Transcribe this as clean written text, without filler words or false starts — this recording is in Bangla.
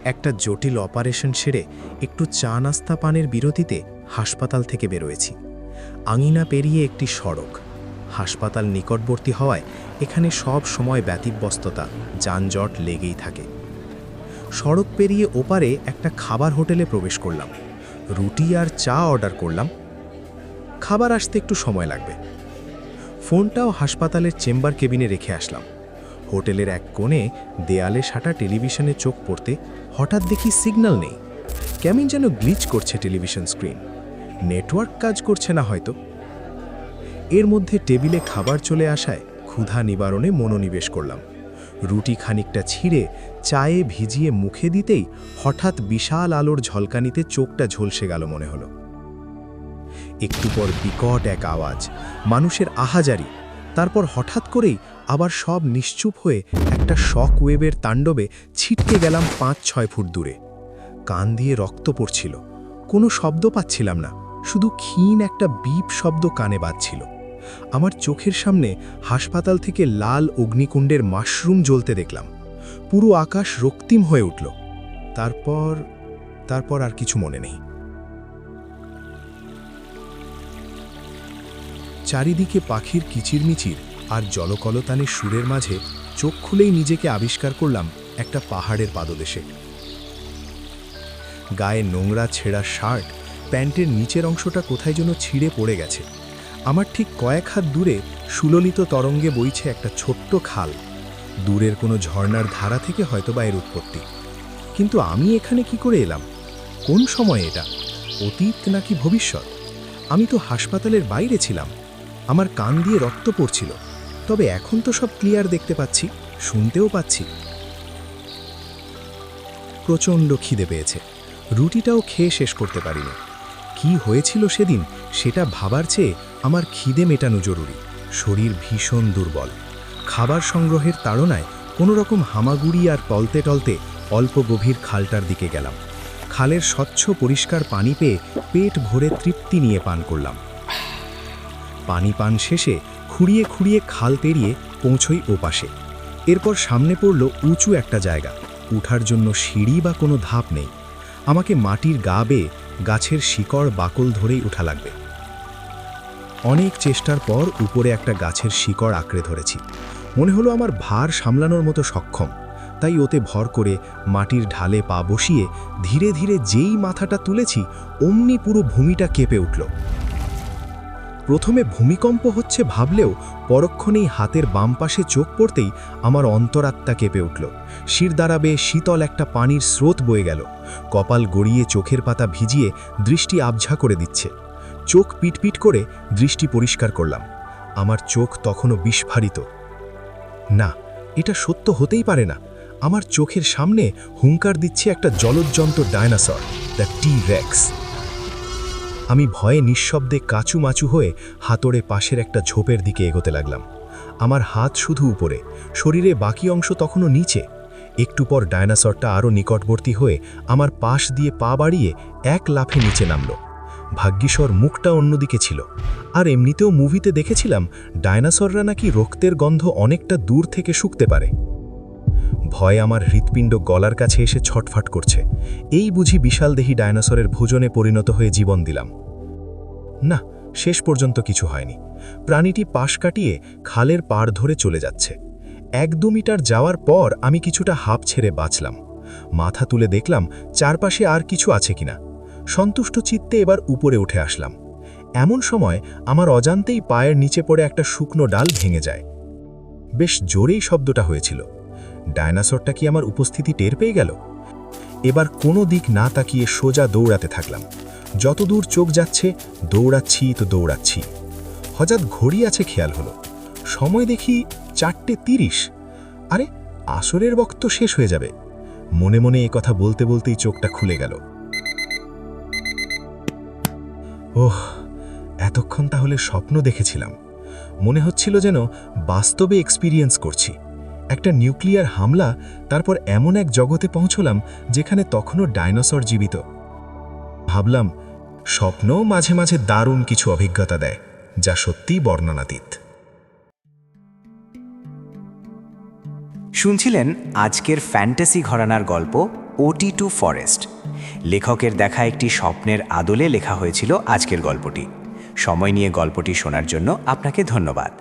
একটা জটিল অপারেশন সেরে একটু চা নাস্তা পানের বিরতিতে হাসপাতাল থেকে বেরোয়েছি। আঙিনা পেরিয়ে একটি সড়ক। হাসপাতাল নিকটবর্তী হওয়ায় এখানে সব সময় ব্যতিব্যস্ততা, যানজট লেগেই থাকে। সড়ক পেরিয়ে ওপারে একটা খাবার হোটেলে প্রবেশ করলাম। রুটি আর চা অর্ডার করলাম। খাবার আসতে একটু সময় লাগবে। ফোনটাও হাসপাতালের চেম্বার কেবিনে রেখে আসলাম। হোটেলের এক কোণে দেয়ালে সাঁটা টেলিভিশনে চোখ পড়তে হঠাৎ দেখি সিগন্যাল নেই। কেমন যেন গ্লিচ করছে টেলিভিশন স্ক্রিন। নেটওয়ার্ক কাজ করছে না হয়তো। এর মধ্যে টেবিলে খাবার চলে আসায় ক্ষুধা নিবারণে মনোনিবেশ করলাম। রুটি খানিকটা ছিঁড়ে চায়ে ভিজিয়ে মুখে দিতেই হঠাৎ বিশাল আলোর ঝলকানিতে চোখটা ঝলসে গেল মনে হলো। একটু পর বিকট এক আওয়াজ, মানুষের আহাজারি। তারপর হঠাৎ করেই আবার সব নিশ্চুপ হয়ে একটা শক ওয়েভের তাণ্ডবে ছিটকে গেলাম ৫-৬ ফুট দূরে। কান দিয়ে রক্ত পড়ছিল, কোনো শব্দ পাচ্ছিলাম না, শুধু ক্ষীণ একটা বিপ শব্দ কানে বাজছিল। আমার চোখের সামনে হাসপাতাল থেকে লাল অগ্নিকুণ্ডের মাশরুম জ্বলতে দেখলাম। পুরো আকাশ রক্তিম হয়ে উঠল। তারপর আর কিছু মনে নেই। চারিদিকে পাখির কিচিরমিচির আর জলকলতানের সুরের মাঝে চোখ খুলেই নিজেকে আবিষ্কার করলাম একটা পাহাড়ের পাদদেশে। গায়ে নোংরা ছেঁড়া শার্ট, প্যান্টের নিচের অংশটা কোথায় যেন ছিঁড়ে পড়ে গেছে। আমার ঠিক কয়েক হাত দূরে সুললিত তরঙ্গে বইছে একটা ছোট্ট খাল। দূরের কোনো ঝর্ণার ধারা থেকে হয়তোবা এর উৎপত্তি। কিন্তু আমি এখানে কি করে এলাম? কোন সময় এটা? অতীত নাকি ভবিষ্যৎ? আমি তো হাসপাতালের বাইরে ছিলাম। আমার কান দিয়ে রক্ত পড়ছিল, তবে এখন তো সব ক্লিয়ার দেখতে পাচ্ছি, শুনতেও পাচ্ছি। প্রচণ্ড খিদে পেয়েছে। রুটিটাও খেয়ে শেষ করতে পারিনি। কি হয়েছিল সেদিন সেটা ভাবার চেয়ে আমার খিদে মেটানো জরুরি। শরীর ভীষণ দুর্বল। খাবার সংগ্রহের তাড়নায় কোনো রকম হামাগুড়ি আর টলতে টলতে অল্প গভীর খালটার দিকে গেলাম। খালের স্বচ্ছ পরিষ্কার পানি পেয়ে পেট ভরে তৃপ্তি নিয়ে পান করলাম। পানি পান শেষে খুঁড়িয়ে খুঁড়িয়ে খাল পেরিয়ে পৌঁছই ওপাশে। এরপর সামনে পড়ল উঁচু একটা জায়গা। উঠার জন্য সিঁড়ি বা কোনো ধাপ নেই। আমাকে মাটির গা বেয়ে গাছের শিকড় বাকল ধরেই ওঠা লাগবে। অনেক চেষ্টার পর উপরে একটা গাছের শিকড় আঁকড়ে ধরেছি। মনে হলো আমার ভার সামলানোর মতো সক্ষম, তাই ওতে ভর করে মাটির ঢালে পা বসিয়ে ধীরে ধীরে যেই মাথাটা তুলেছি অমনি পুরো ভূমিটা কেঁপে উঠল। প্রথমে ভূমিকম্প হচ্ছে ভাবলেও পরক্ষণেই হাতের বাম পাশে চোখ পড়তেই আমার অন্তরাত্মা কেঁপে উঠল। শিরদাঁড়া বেয়ে শীতল একটা পানির স্রোত বয়ে গেল। কপাল গড়িয়ে চোখের পাতা ভিজিয়ে দৃষ্টি আবঝা করে দিচ্ছে। চোখ পিটপিট করে দৃষ্টি পরিষ্কার করলাম। আমার চোখ তখনও বিস্ফারিত। না, এটা সত্য হতেই পারে না। আমার চোখের সামনে হুঙ্কার দিচ্ছে একটা জলজ্জন্ত ডায়নোসর, দ্য টি-রেক্স। আমি ভয়ে নিঃশব্দে কাচুমাচু হয়ে হাতড়ে পাশের একটা ঝোপের দিকে এগোতে লাগলাম। আমার হাত শুধু উপরে, শরীরে বাকি অংশ তখনও নিচে। একটু পর ডায়নোসরটা আরও নিকটবর্তী হয়ে আমার পাশ দিয়ে পা বাড়িয়ে এক লাফে নিচে নামল। ভাগ্যিসর মুখটা অন্যদিকে ছিল। আর এমনিতেও মুভিতে দেখেছিলাম ডায়নোসররা নাকি রক্তের গন্ধ অনেকটা দূর থেকে শুঁকতে পারে। ভয়ে আমার হৃৎপিণ্ড গলার কাছে এসে ছটফট করছে। এই বুঝি বিশালদেহী ডায়নোসরের ভোজনে পরিণত হয়ে জীবন দিলাম। না, শেষ পর্যন্ত কিছু হয়নি। প্রাণীটি পাশ কাটিয়ে খালের পাড় ধরে চলে যাচ্ছে। 1-2 মিটার যাওয়ার পর আমি কিছুটা হাঁপ ছেড়ে বাঁচলাম। মাথা তুলে দেখলাম চারপাশে আর কিছু আছে কিনা। সন্তুষ্ট চিত্তে এবার উপরে উঠে আসলাম। এমন সময় আমার অজান্তেই পায়ের নিচে পড়ে একটা শুকনো ডাল ভেঙে যায়। বেশ জোরেই শব্দটা হয়েছিল। ডায়নোসরটা কি আমার উপস্থিতি টের পেয়ে গেল? এবার কোনো দিক না তাকিয়ে সোজা দৌড়াতে থাকলাম। যতদূর চোখ যাচ্ছে দৌড়াচ্ছি তো দৌড়াচ্ছি। হঠাৎ ঘড়ি আছে খেয়াল হলো। সময় দেখি 4:30। আরে, আসরের বক্ত শেষ হয়ে যাবে। মনে মনে এ কথা বলতে বলতেই চোখটা খুলে গেল। ওহ, এতক্ষণ তাহলে স্বপ্ন দেখেছিলাম। মনে হচ্ছিল যেন বাস্তবে এক্সপিরিয়েন্স করছি। একটা নিউক্লিয়ার হামলা, তারপর এমন এক জগতে পৌঁছলাম যেখানে তখনও ডাইনোসর জীবিত। ভাবলাম, স্বপ্নও মাঝে মাঝে দারুণ কিছু অভিজ্ঞতা দেয়, যা সত্যিই বর্ণনাতীত। শুনছিলেন আজকের ফ্যান্টাসি ঘরানার গল্প ওটি টু ফরেস্ট। লেখকের দেখা একটি স্বপ্নের আদলে লেখা হয়েছিল আজকের গল্পটি। সময় নিয়ে গল্পটি শোনার জন্য আপনাকে ধন্যবাদ।